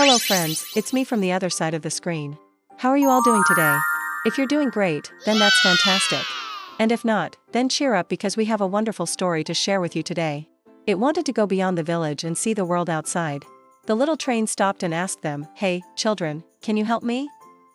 Hello friends, it's me from the other side of the screen. How are you all doing today? If you're doing great, then that's fantastic. And if not, then cheer up because we have a wonderful story to share with you today. It wanted to go beyond the village and see the world outside. The little train stopped and asked them, "Hey, children, can you help me?"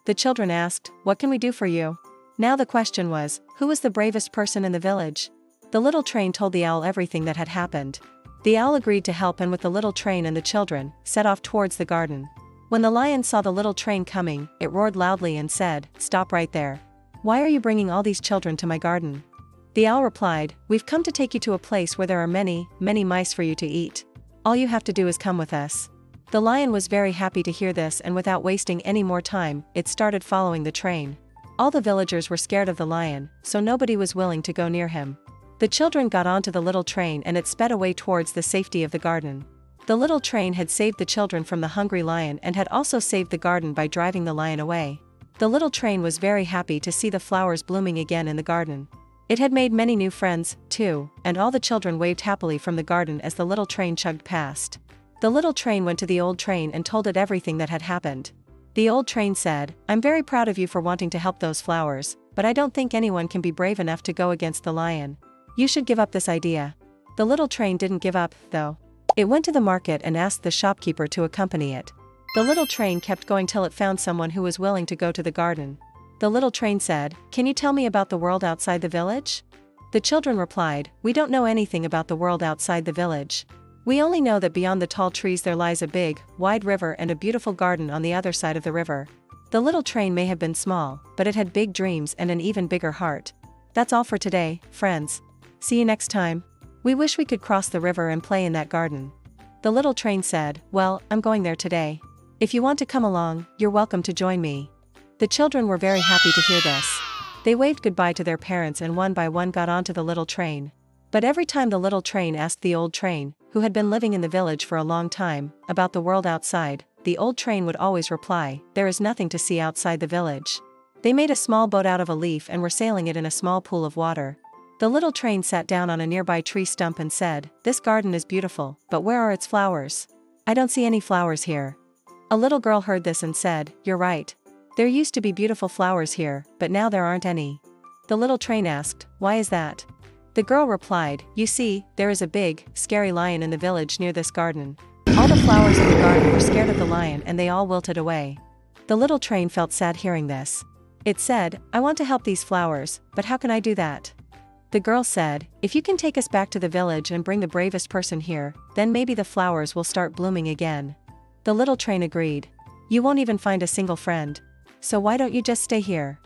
The children asked, "What can we do for you?" Now the question was, who was the bravest person in the village? The little train told the owl everything that had happened. The owl agreed to help and with the little train and the children, set off towards the garden. When the lion saw the little train coming, it roared loudly and said, "Stop right there. Why are you bringing all these children to my garden?" The owl replied, "We've come to take you to a place where there are many, many mice for you to eat. All you have to do is come with us." The lion was very happy to hear this, and without wasting any more time, it started following the train. All the villagers were scared of the lion, so nobody was willing to go near him. The children got onto the little train and it sped away towards the safety of the garden. The little train had saved the children from the hungry lion and had also saved the garden by driving the lion away. The little train was very happy to see the flowers blooming again in the garden. It had made many new friends, too, and all the children waved happily from the garden as the little train chugged past. The little train went to the old train and told it everything that had happened. The old train said, "I'm very proud of you for wanting to help those flowers, but I don't think anyone can be brave enough to go against the lion. You should give up this idea." The little train didn't give up, though. It went to the market and asked the shopkeeper to accompany it. The little train kept going till it found someone who was willing to go to the garden. The little train said, "Can you tell me about the world outside the village?" The children replied, "We don't know anything about the world outside the village. We only know that beyond the tall trees there lies a big, wide river and a beautiful garden on the other side of the river." The little train may have been small, but it had big dreams and an even bigger heart. That's all for today, friends. See you next time. We wish we could cross the river and play in that garden. The little train said, "Well, I'm going there today. If you want to come along, you're welcome to join me." The children were very happy to hear this. They waved goodbye to their parents and one by one got onto the little train. But every time the little train asked the old train, who had been living in the village for a long time, about the world outside, the old train would always reply, "There is nothing to see outside the village." They made a small boat out of a leaf and were sailing it in a small pool of water. The little train sat down on a nearby tree stump and said, "This garden is beautiful, but where are its flowers? I don't see any flowers here." A little girl heard this and said, "You're right. There used to be beautiful flowers here, but now there aren't any." The little train asked, "Why is that?" The girl replied, "You see, there is a big, scary lion in the village near this garden. All the flowers in the garden were scared of the lion and they all wilted away." The little train felt sad hearing this. It said, "I want to help these flowers, but how can I do that?" The girl said, "If you can take us back to the village and bring the bravest person here, then maybe the flowers will start blooming again." The little train agreed. "You won't even find a single friend. So why don't you just stay here?"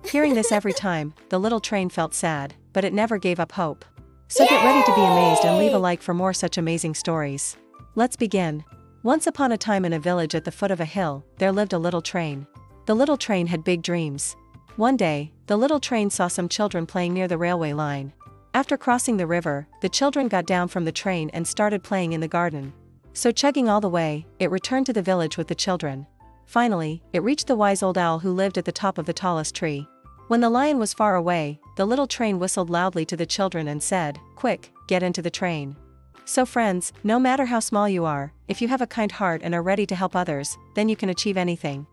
Hearing this every time, the little train felt sad, but it never gave up hope. So get ready to be amazed and leave a like for more such amazing stories. Let's begin. Once upon a time in a village at the foot of a hill, there lived a little train. The little train had big dreams. One day, the little train saw some children playing near the railway line. After crossing the river, the children got down from the train and started playing in the garden. So chugging all the way, it returned to the village with the children. Finally, it reached the wise old owl who lived at the top of the tallest tree. When the lion was far away, the little train whistled loudly to the children and said, "Quick, get into the train." So friends, no matter how small you are, if you have a kind heart and are ready to help others, then you can achieve anything.